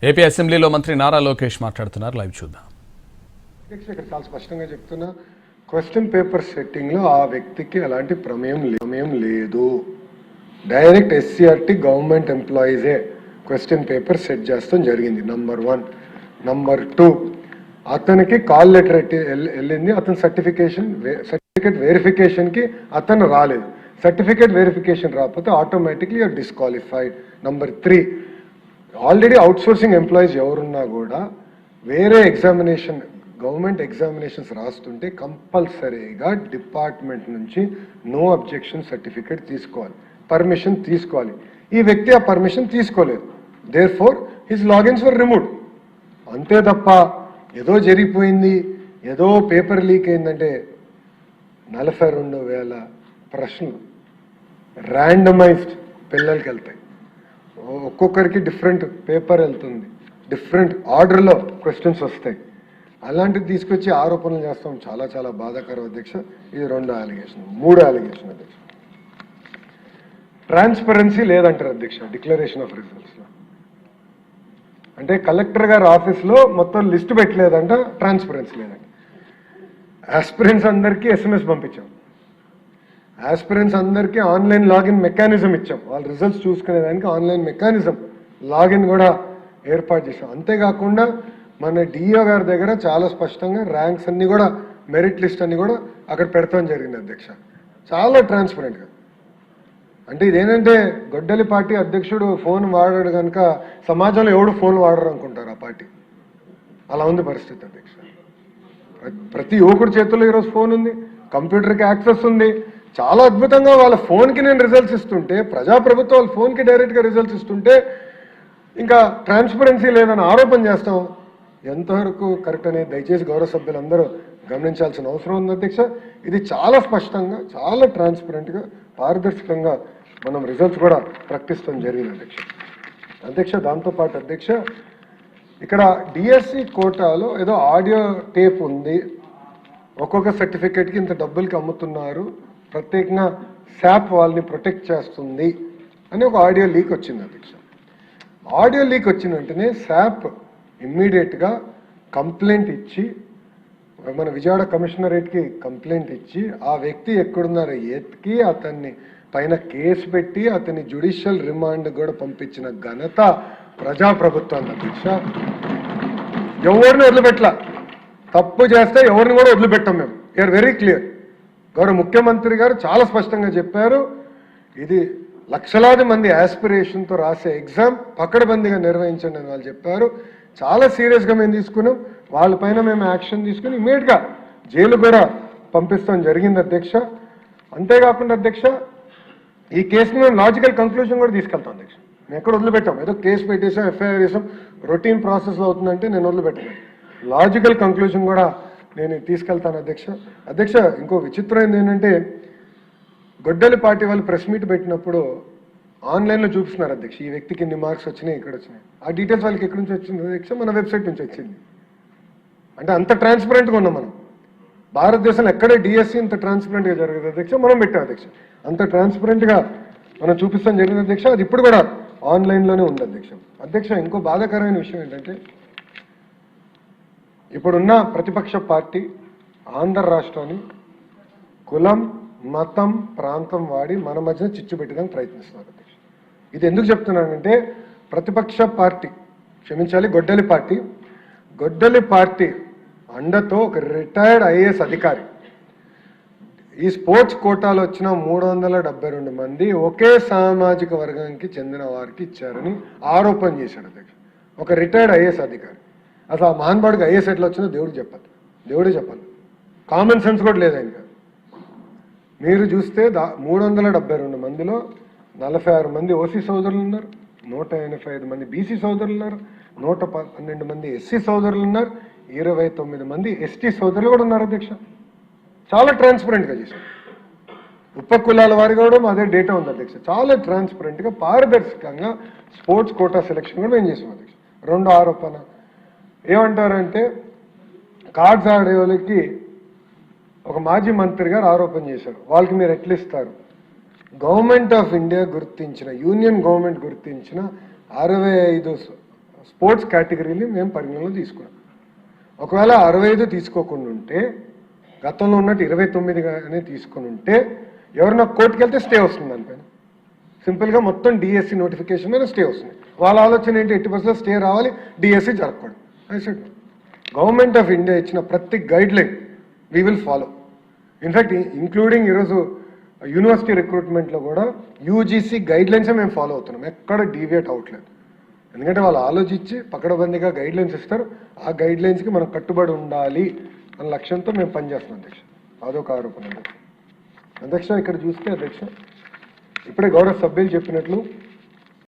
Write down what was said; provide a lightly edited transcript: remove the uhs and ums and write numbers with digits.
AP అసెంబ్లీలో మంత్రి నారా లోకేష్ మాట్లాడుతున్నారు. లైవ్ చూద్దాం. ఇక్కడ చాలా స్పష్టంగా చెప్తున్నా, క్వశ్చన్ పేపర్ సెట్టింగ్ లో ఆ వ్యక్తికి ఎలాంటి ప్రమేయం లేదు. డైరెక్ట్ ఎస్సీఆర్టీ గవర్నమెంట్ ఎంప్లాయీసే క్వశ్చన్ పేపర్ సెట్ చేస్తాం జరిగింది. నంబర్ 1. నంబర్ 2, అతనికి కాల్ లెటర్ వెళ్ళింది. అతని సర్టిఫికేట్ వెరిఫికేషన్ కి అతను రాలేదు. సర్టిఫికేట్ వెరిఫికేషన్ రాకపోతే automatically you're disqualified. Number 3, already outsourcing employees ఎవరున్నా కూడా వేరే ఎగ్జామినేషన్ గవర్నమెంట్ ఎగ్జామినేషన్స్ రాస్తుంటే కంపల్సరీగా డిపార్ట్మెంట్ నుంచి నో అబ్జెక్షన్ సర్టిఫికేట్ తీసుకోవాలి, పర్మిషన్ తీసుకోవాలి. ఈ వ్యక్తి ఆ పర్మిషన్ తీసుకోలేదు. Therefore his logins were removed. అంతే తప్ప ఏదో జరిగిపోయింది, ఏదో పేపర్ లీక్ అయిందంటే 42,000 ప్రశ్నలు ర్యాండమైజ్డ్ పిల్లలకి వెళ్తాయి. ఒక్కొక్కరికి డిఫరెంట్ పేపర్ వెళ్తుంది, డిఫరెంట్ ఆర్డర్లో క్వశ్చన్స్ వస్తాయి. అలాంటివి తీసుకొచ్చి ఆరోపణలు చేస్తాం. చాలా చాలా బాధాకరం అధ్యక్ష. ఇది 2 అలిగేషన్. 3 అలిగేషన్ అధ్యక్ష, ట్రాన్స్పరెన్సీ లేదంటారు అధ్యక్ష డిక్లరేషన్ ఆఫ్ రిజల్ట్స్ లో. అంటే కలెక్టర్ గారి ఆఫీస్లో మొత్తం లిస్ట్ పెట్టలేదంట, ట్రాన్స్పరెన్సీ లేదంట. ఆస్పిరెంట్స్ అందరికీ SMS పంపించాం, ఆస్పిరెంట్స్ అందరికీ ఆన్లైన్ లాగిన్ మెకానిజం ఇచ్చాం. వాళ్ళ రిజల్ట్స్ చూసుకునేదానికి ఆన్లైన్ మెకానిజం లాగిన్ కూడా ఏర్పాటు చేసాం. అంతేకాకుండా మన డిఓ గారి దగ్గర చాలా స్పష్టంగా ర్యాంక్స్ అన్ని కూడా, మెరిట్ లిస్ట్ అన్ని కూడా అక్కడ పెడతాం జరిగింది అధ్యక్ష, చాలా ట్రాన్స్పరెంట్గా. అంటే ఇదేంటంటే గొడ్డలి పార్టీ అధ్యక్షుడు ఫోన్ వాడాడు కనుక సమాజంలో ఎవడు ఫోన్ వాడరు అనుకుంటారు ఆ పార్టీ. అలా ఉంది పరిస్థితి అధ్యక్ష. ప్రతి యువకుడి చేతుల్లో ఈరోజు ఫోన్ ఉంది, కంప్యూటర్కి యాక్సెస్ ఉంది. చాలా అద్భుతంగా వాళ్ళ ఫోన్కి నేను రిజల్ట్స్ ఇస్తుంటే, ప్రజాప్రభుత్వం వాళ్ళ ఫోన్కి డైరెక్ట్గా రిజల్ట్స్ ఇస్తుంటే ఇంకా ట్రాన్స్పరెన్సీ లేదని ఆరోపణ చేస్తాం. ఎంతవరకు కరెక్ట్ అనేది దయచేసి గౌరవ సభ్యులందరూ గమనించాల్సిన అవసరం ఉంది అధ్యక్ష. ఇది చాలా స్పష్టంగా, చాలా ట్రాన్స్పరెంట్గా, పారదర్శకంగా మనం రిజల్ట్స్ కూడా ప్రకటిస్తాం జరిగింది అధ్యక్ష. దాంతోపాటు అధ్యక్ష, ఇక్కడ డిఎస్సి కోటాలో ఏదో ఆడియో టేప్ ఉంది, ఒక్కొక్క సర్టిఫికేట్కి ఇంత డబ్బులకి అమ్ముతున్నారు, ప్రత్యేకంగా శాప్ వాళ్ళని ప్రొటెక్ట్ చేస్తుంది అని ఒక ఆడియో లీక్ వచ్చింది అధ్యక్ష. ఆడియో లీక్ వచ్చిన వెంటనే శాప్ ఇమ్మీడియట్గా కంప్లైంట్ ఇచ్చి, మన విజయవాడ కమిషనరేట్కి కంప్లైంట్ ఇచ్చి, ఆ వ్యక్తి ఎక్కడున్నారో ఎత్తికి అతన్ని పైన కేసు పెట్టి అతన్ని జ్యుడిషియల్ రిమాండ్ కూడా పంపించిన ఘనత ప్రజాప్రభుత్వాన్ని అధ్యక్ష. ఎవరిని వదిలిపెట్టలా, తప్పు చేస్తే ఎవరిని కూడా వదిలిపెట్టాం మేము. You're very clear. గౌరవ ముఖ్యమంత్రి గారు చాలా స్పష్టంగా చెప్పారు, ఇది లక్షలాది మంది ఆస్పిరేషన్తో రాసే ఎగ్జామ్ పకడ్బందీగా నిర్వహించండి అని వాళ్ళు చెప్పారు. చాలా సీరియస్గా మేము తీసుకున్నాం. వాళ్ళపైన మేము యాక్షన్ తీసుకుని ఇమీడియట్గా జైలు కూడా పంపిస్తాం జరిగింది అధ్యక్ష. అంతేకాకుండా అధ్యక్ష, ఈ కేసుని మేము లాజికల్ కంక్లూజన్ కూడా తీసుకెళ్తాం అధ్యక్ష. మేము ఎక్కడ వదిలిపెట్టాం, ఏదో కేసు పెట్టేసాం, ఎఫ్ఐఆర్ వేసాం, రొటీన్ ప్రాసెస్లో అవుతుందంటే నేను వదిలిపెట్టాను. లాజికల్ కంక్లూజన్ కూడా నేను తీసుకెళ్తాను అధ్యక్ష. అధ్యక్ష, ఇంకో విచిత్రమైనది ఏంటంటే, గొడ్డలి పార్టీ వాళ్ళు ప్రెస్ మీట్ పెట్టినప్పుడు ఆన్లైన్లో చూపిస్తున్నారు అధ్యక్ష, ఈ వ్యక్తికి ఇన్ని మార్క్స్ వచ్చినాయి, ఇక్కడ వచ్చినాయి. ఆ డీటెయిల్స్ వాళ్ళకి ఎక్కడి నుంచి వచ్చింది అధ్యక్ష? మన వెబ్సైట్ నుంచి వచ్చింది. అంటే అంత ట్రాన్స్పరెంట్గా ఉన్నాం మనం. భారతదేశంలో ఎక్కడే డిఎస్సి ఇంత ట్రాన్స్పరెంట్గా జరగదు అధ్యక్ష, మనం పెట్టాం అధ్యక్ష. అంత ట్రాన్స్పరెంట్గా మనం చూపిస్తాం జరిగింది అధ్యక్ష. అది ఇప్పుడు కూడా ఆన్లైన్లోనే ఉంది అధ్యక్ష. అధ్యక్ష, ఇంకో బాధాకరమైన విషయం ఏంటంటే, ఇప్పుడున్న ప్రతిపక్ష పార్టీ ఆంధ్ర రాష్ట్రాన్ని కులం, మతం, ప్రాంతం వాడి మన మధ్యన చిచ్చు పెట్టడానికి ప్రయత్నిస్తున్నారు అధ్యక్ష. ఇది ఎందుకు చెప్తున్నానంటే, ప్రతిపక్ష పార్టీ, క్షమించాలి, గొడ్డలి పార్టీ అండతో ఒక రిటైర్డ్ ఐఏఎస్ అధికారి ఈ స్పోర్ట్స్ కోటాలో వచ్చిన 372 మంది ఒకే సామాజిక వర్గానికి చెందిన వారికి ఇచ్చారని ఆరోపణ చేశాడు అధ్యక్ష. ఒక రిటైర్డ్ ఐఏఎస్ అధికారి. అసలు ఆ మహాన్బాడుకి ఐఏఎస్ ఎట్లా వచ్చిందో దేవుడే చెప్పాలి. కామన్ సెన్స్ కూడా లేదు ఆయనకి. మీరు చూస్తే 372 మందిలో 46 మంది ఓసీ సోదరులు ఉన్నారు, 185 మంది బీసీ సోదరులు ఉన్నారు, 112 మంది ఎస్సీ సోదరులు ఉన్నారు, 29 మంది ఎస్టీ సోదరులు కూడా ఉన్నారు అధ్యక్ష. చాలా ట్రాన్స్పరెంట్గా చేశారు. ఉపకులాల వారి కూడా అదే డేటా ఉంది అధ్యక్ష. చాలా ట్రాన్స్పరెంట్గా, పారదర్శకంగా స్పోర్ట్స్ కోటా సెలక్షన్ కూడా మేము చేసాం అధ్యక్ష. 2 ఆరోపణ ఏమంటారంటే, కార్డ్స్ ఆడే వాళ్ళకి ఒక మాజీ మంత్రి గారు ఆరోపణ చేశారు, వాళ్ళకి మీరు ఎట్లా ఇస్తారు? గవర్నమెంట్ ఆఫ్ ఇండియా గుర్తించిన, యూనియన్ గవర్నమెంట్ గుర్తించిన 65 స్పోర్ట్స్ కేటగిరీని మేము పరిగణలో తీసుకున్నాం. ఒకవేళ 65 తీసుకోకుండా ఉంటే, గతంలో ఉన్నట్టు 29గానే తీసుకుని ఉంటే, ఎవరన్నా కోర్టుకు వెళ్తే స్టే వస్తుంది దానిపైన. సింపుల్గా మొత్తం డిఎస్సి నోటిఫికేషన్ మీద స్టే వస్తుంది. వాళ్ళ ఆలోచన ఏంటి, 80% స్టే రావాలి, డిఎస్సి జరగకూడదు. I said government of India ఇచ్చిన ప్రతి guide line we will follow. In fact including ఈరోజు యూనివర్సిటీ రిక్రూట్మెంట్లో కూడా యూజీసీ గైడ్ లైన్సే మేము ఫాలో అవుతున్నాం, ఎక్కడ డీవియేట్ అవ్వట్లేదు. ఎందుకంటే వాళ్ళు ఆలోచించి పకడబందీగా గైడ్ లైన్స్ ఇస్తారు, ఆ గైడ్ లైన్స్కి మనం కట్టుబడి ఉండాలి అన్న లక్ష్యంతో మేము పనిచేస్తున్నాం అధ్యక్ష. అదొక ఆరోపణ అధ్యక్ష. ఇక్కడ చూస్తే అధ్యక్ష, ఇప్పుడే గౌరవ సభ్యులు చెప్పినట్లు